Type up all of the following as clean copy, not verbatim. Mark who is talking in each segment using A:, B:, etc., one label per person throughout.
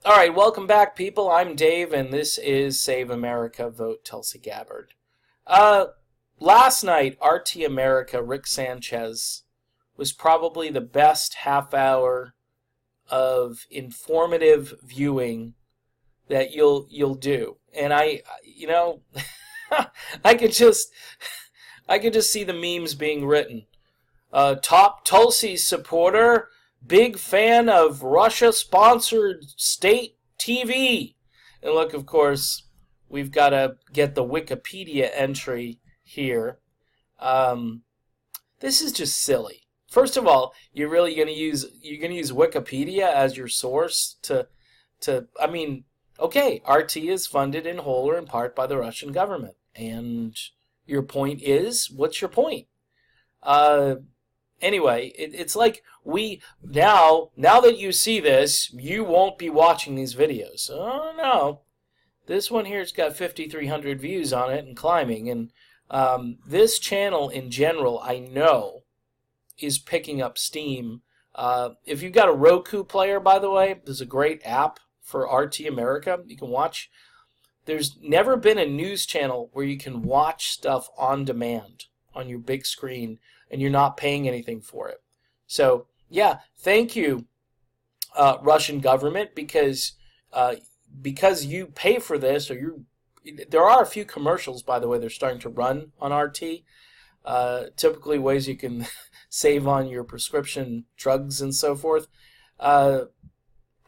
A: All right, welcome back, people. I'm Dave, and this is Save America, Vote Tulsi Gabbard. Last night, RT America, Rick Sanchez, was probably the best half hour of informative viewing that you'll do. And I I could just see the memes being written. Top Tulsi supporter, big fan of Russia-sponsored state TV. And look, of course, we've got to get the Wikipedia entry here. This is just silly. First of all, you're gonna use Wikipedia as your source to I mean, okay, RT is funded in whole or in part by the Russian government. And your point is, what's your point? Anyway, it's like now that you see this, you won't be watching these videos. Oh no, this one here's got 5,300 views on it and climbing. And this channel in general, I know, is picking up steam. If you've got a Roku player, by the way, there's a great app for RT America. You can watch. There's never been a news channel where you can watch stuff on demand on your big screen and you're not paying anything for it. So, yeah, thank you, Russian government, because you pay for this, there are a few commercials, by the way, they're starting to run on RT. Typically ways you can save on your prescription drugs and so forth. In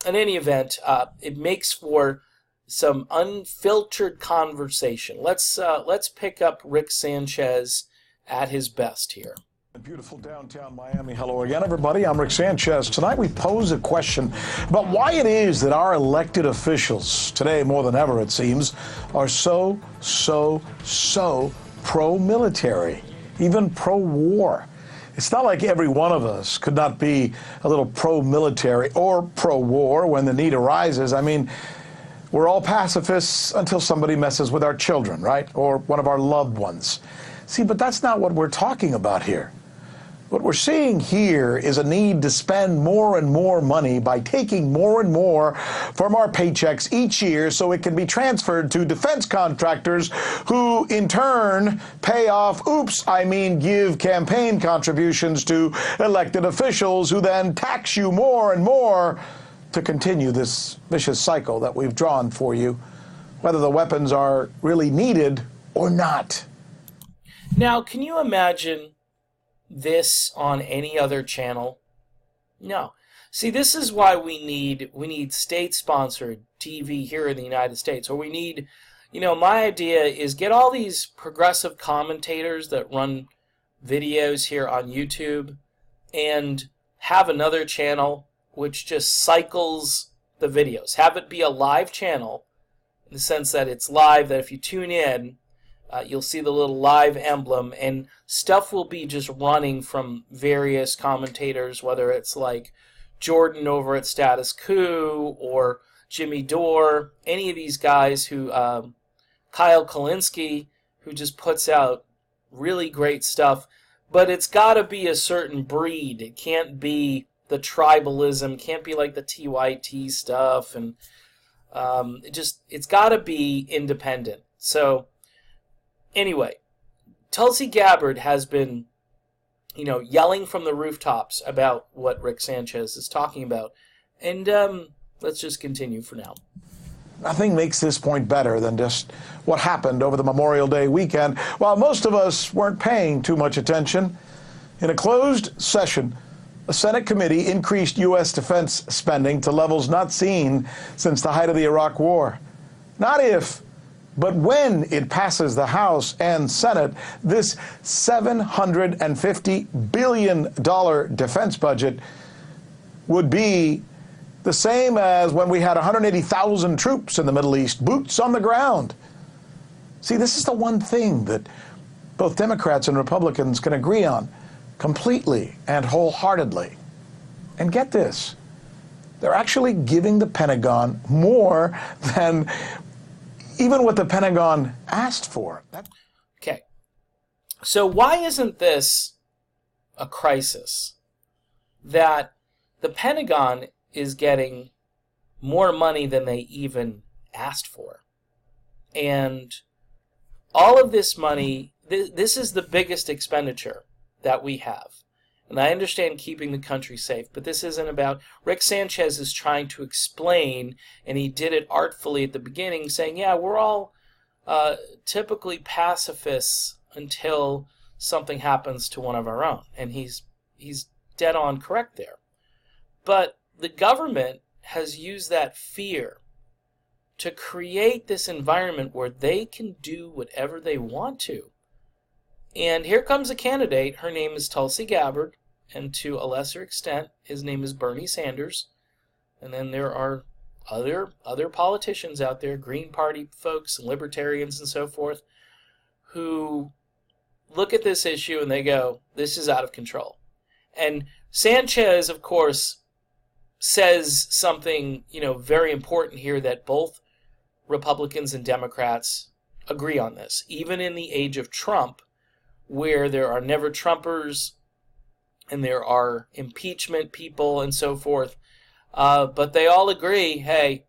A: any event, it makes for some unfiltered conversation. Let's pick up Rick Sanchez at his best here.
B: Beautiful downtown Miami. Hello again, everybody. I'm Rick Sanchez. Tonight we pose a question about why it is that our elected officials, today more than ever it seems, are so pro-military, even pro-war. It's not like every one of us could not be a little pro-military or pro-war when the need arises. I mean, we're all pacifists until somebody messes with our children, right? Or one of our loved ones. See, but that's not what we're talking about here. What we're seeing here is a need to spend more and more money by taking more and more from our paychecks each year so it can be transferred to defense contractors who in turn pay off, give campaign contributions to elected officials who then tax you more and more to continue this vicious cycle that we've drawn for you, whether the weapons are really needed or not.
A: Now, can you imagine this on any other channel? No. See, this is why we need state-sponsored TV here in the United States, or we need, my idea is get all these progressive commentators that run videos here on YouTube and have another channel which just cycles the videos. Have it be a live channel in the sense that it's live, that if you tune in, you'll see the little live emblem, and stuff will be just running from various commentators, whether it's like Jordan over at Status Coup or Jimmy Dore, any of these guys who, Kyle Kalinske, who just puts out really great stuff. But it's got to be a certain breed. It can't be the tribalism, can't be like the TYT stuff, and it's got to be independent. So, anyway, Tulsi Gabbard has been, yelling from the rooftops about what Rick Sanchez is talking about. And let's just continue for now.
B: Nothing makes this point better than just what happened over the Memorial Day weekend, while most of us weren't paying too much attention. In a closed session, a Senate committee increased U.S. defense spending to levels not seen since the height of the Iraq War. Not if, but when it passes the House and Senate, this $750 billion defense budget would be the same as when we had 180,000 troops in the Middle East, boots on the ground. See, this is the one thing that both Democrats and Republicans can agree on completely and wholeheartedly. And get this, they're actually giving the Pentagon more than even what the Pentagon asked for.
A: Okay. So why isn't this a crisis? That the Pentagon is getting more money than they even asked for. And all of this money, this is the biggest expenditure that we have. And I understand keeping the country safe, but this isn't about... Rick Sanchez is trying to explain, and he did it artfully at the beginning, saying, yeah, we're all typically pacifists until something happens to one of our own. And he's dead on correct there. But the government has used that fear to create this environment where they can do whatever they want to. And here comes a candidate. Her name is Tulsi Gabbard, and to a lesser extent, his name is Bernie Sanders. And then there are other politicians out there, Green Party folks, and libertarians and so forth, who look at this issue and they go, this is out of control. And Sanchez, of course, says something, very important here, that both Republicans and Democrats agree on this. Even in the age of Trump, where there are never Trumpers and there are impeachment people and so forth, but they all agree, hey,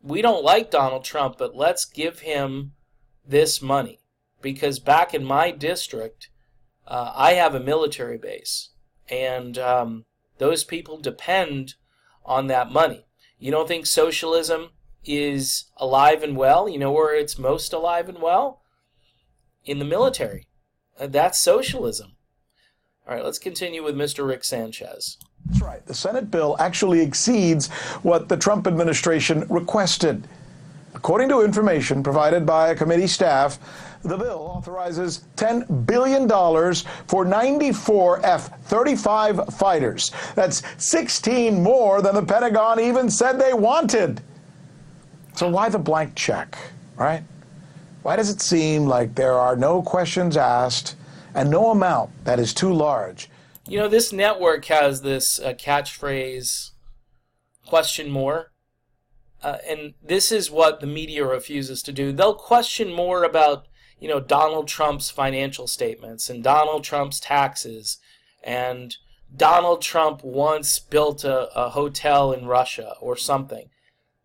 A: we don't like Donald Trump, but let's give him this money. Because back in my district, I have a military base, and those people depend on that money. You don't think socialism is alive and well? You know where it's most alive and well? In the military. That's socialism. All right, let's continue with Mr. Rick Sanchez.
B: That's right. The Senate bill actually exceeds what the Trump administration requested. According to information provided by a committee staff, the bill authorizes $10 billion for 94 F-35 fighters. That's 16 more than the Pentagon even said they wanted. So why the blank check, right? Why does it seem like there are no questions asked and no amount that is too large?
A: This network has this catchphrase, question more. And this is what the media refuses to do. They'll question more about, Donald Trump's financial statements and Donald Trump's taxes. And Donald Trump once built a hotel in Russia or something.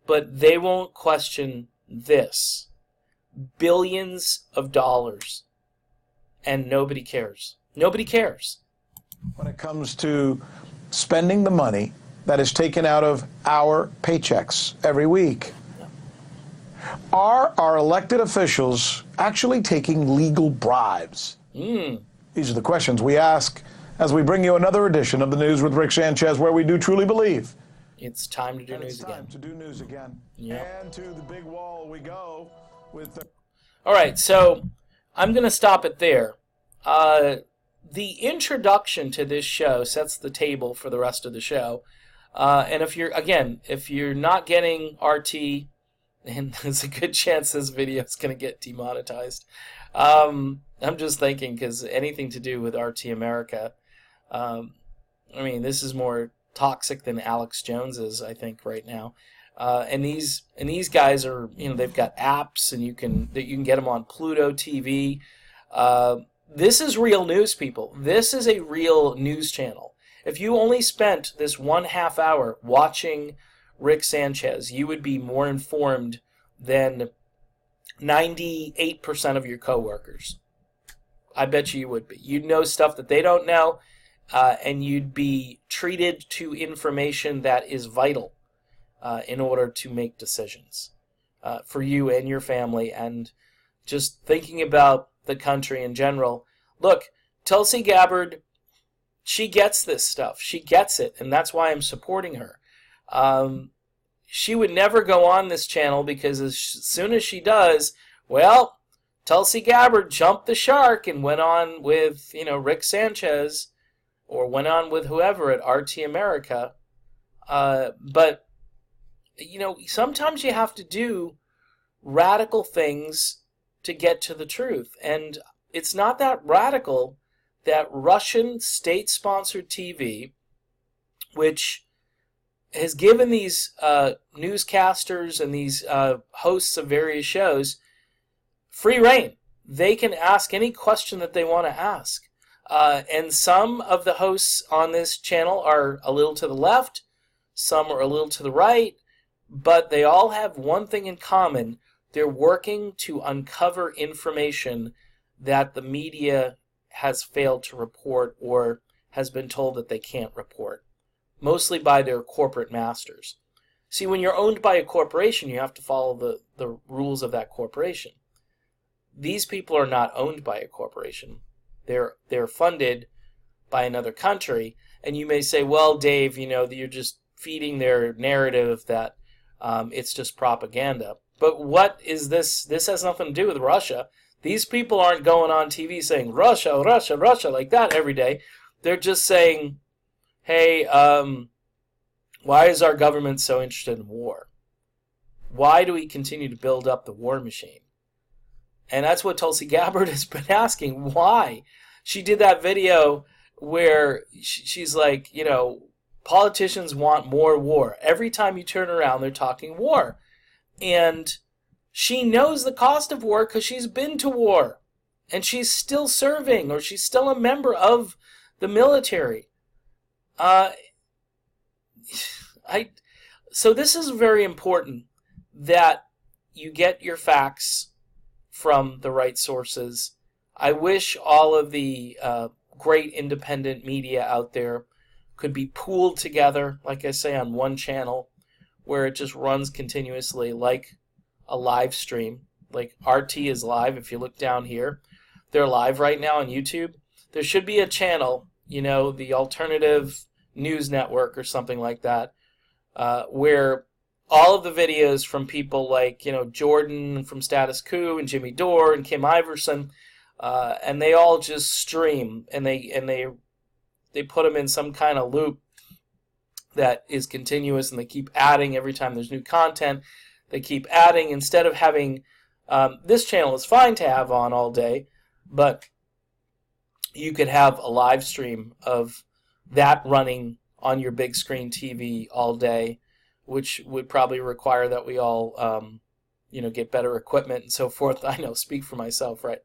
A: But they won't question this. Billions of dollars. And nobody cares. Nobody cares.
B: When it comes to spending the money that is taken out of our paychecks every week, are our elected officials actually taking legal bribes? These are the questions we ask as we bring you another edition of the News with Rick Sanchez, where we do truly believe
A: it's time to do news again.
B: It's time to do news again.
A: Yep.
B: And to the big wall we go with...
A: All right, so I'm going to stop it there. The introduction to this show sets the table for the rest of the show. And if you're not getting RT, and there's a good chance this video is going to get demonetized. I'm just thinking, because anything to do with RT America, this is more toxic than Alex Jones is, I think, right now. And these guys are, they've got apps, and you can get them on Pluto TV. This is real news, people. This is a real news channel. If you only spent this 1/2 hour watching Rick Sanchez, you would be more informed than 98% of your coworkers. I bet you would be. You'd know stuff that they don't know, and you'd be treated to information that is vital in order to make decisions for you and your family, and just thinking about the country in general. Look, Tulsi Gabbard, she gets this stuff. She gets it, and that's why I'm supporting her. She would never go on this channel, because as soon as she does, well, Tulsi Gabbard jumped the shark and went on with, Rick Sanchez, or went on with whoever at RT America. But, sometimes you have to do radical things to get to the truth. And it's not that radical that Russian state-sponsored TV, which has given these newscasters and these hosts of various shows free reign. They can ask any question that they want to ask. And some of the hosts on this channel are a little to the left, some are a little to the right, but they all have one thing in common. They're working to uncover information that the media has failed to report or has been told that they can't report, mostly by their corporate masters. See, when you're owned by a corporation, you have to follow the rules of that corporation. These people are not owned by a corporation. They're funded by another country, and you may say, well, Dave, you're just feeding their narrative that it's just propaganda. But what is this? This has nothing to do with Russia. These people aren't going on TV saying Russia, Russia, Russia like that every day. They're just saying, hey, why is our government so interested in war? Why do we continue to build up the war machine? And that's what Tulsi Gabbard has been asking. Why? She did that video where she's like, politicians want more war. Every time you turn around, they're talking war. And she knows the cost of war because she's been to war. And she's still serving, or she's still a member of the military. So this is very important that you get your facts from the right sources. I wish all of the great independent media out there could be pooled together, like I say, on one channel where it just runs continuously like a live stream. Like RT is live. If you look down here, they're live right now on YouTube. There should be a channel, the Alternative News Network or something like that, where all of the videos from people like, Jordan from Status Quo and Jimmy Dore and Kim Iverson, and they all just stream, and they put them in some kind of loop that is continuous, and they keep adding every time there's new content. They keep adding instead of having this channel is fine to have on all day, but you could have a live stream of that running on your big screen TV all day, which would probably require that we all, get better equipment and so forth. I know, speak for myself, right?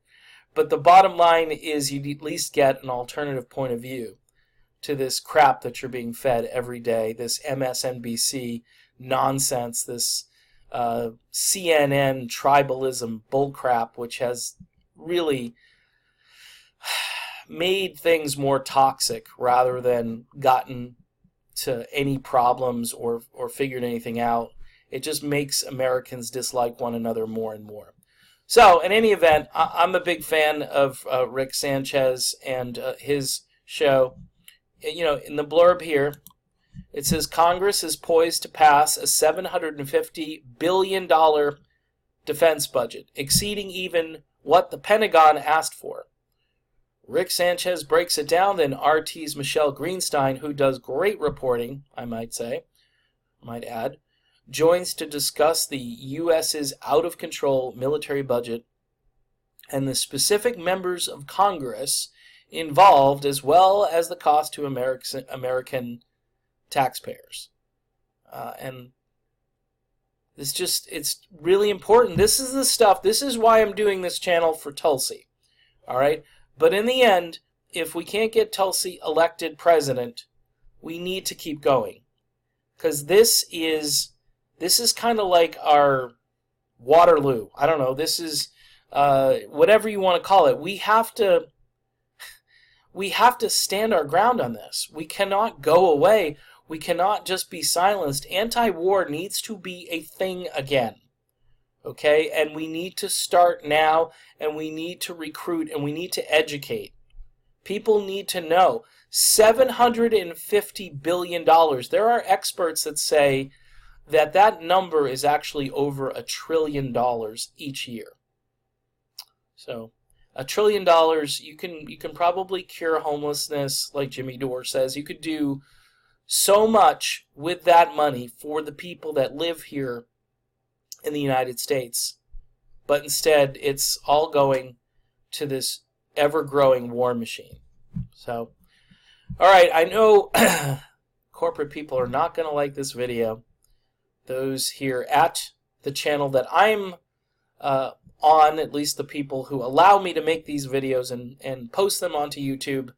A: But the bottom line is you'd at least get an alternative point of view to this crap that you're being fed every day, this MSNBC nonsense, this CNN tribalism bullcrap, which has really made things more toxic rather than gotten to any problems or figured anything out. It just makes Americans dislike one another more and more. So, in any event, I'm a big fan of Rick Sanchez and his show. In the blurb here, it says Congress is poised to pass a $750 billion defense budget, exceeding even what the Pentagon asked for. Rick Sanchez breaks it down, then RT's Michelle Greenstein, who does great reporting, I might add, joins to discuss the U.S.'s out-of-control military budget and the specific members of Congress involved, as well as the cost to American taxpayers. And it's really important. This is the stuff, this is why I'm doing this channel for Tulsi. All right? But in the end, if we can't get Tulsi elected president, we need to keep going. Because this is kind of like our Waterloo. I don't know. This is whatever you want to call it. We have to stand our ground on this. We cannot go away. We cannot just be silenced. Anti-war needs to be a thing again. Okay? And we need to start now, and we need to recruit, and we need to educate. People need to know. $750 billion. There are experts that say that number is actually over $1 trillion each year. So, $1 trillion, you can probably cure homelessness, like Jimmy Dore says. You could do so much with that money for the people that live here in the United States. But instead, it's all going to this ever-growing war machine. So, all right, I know corporate people are not going to like this video. Those here at the channel that I'm on, at least the people who allow me to make these videos and post them onto YouTube,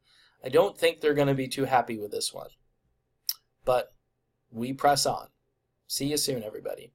A: I don't think they're going to be too happy with this one. But we press on. See you soon, everybody.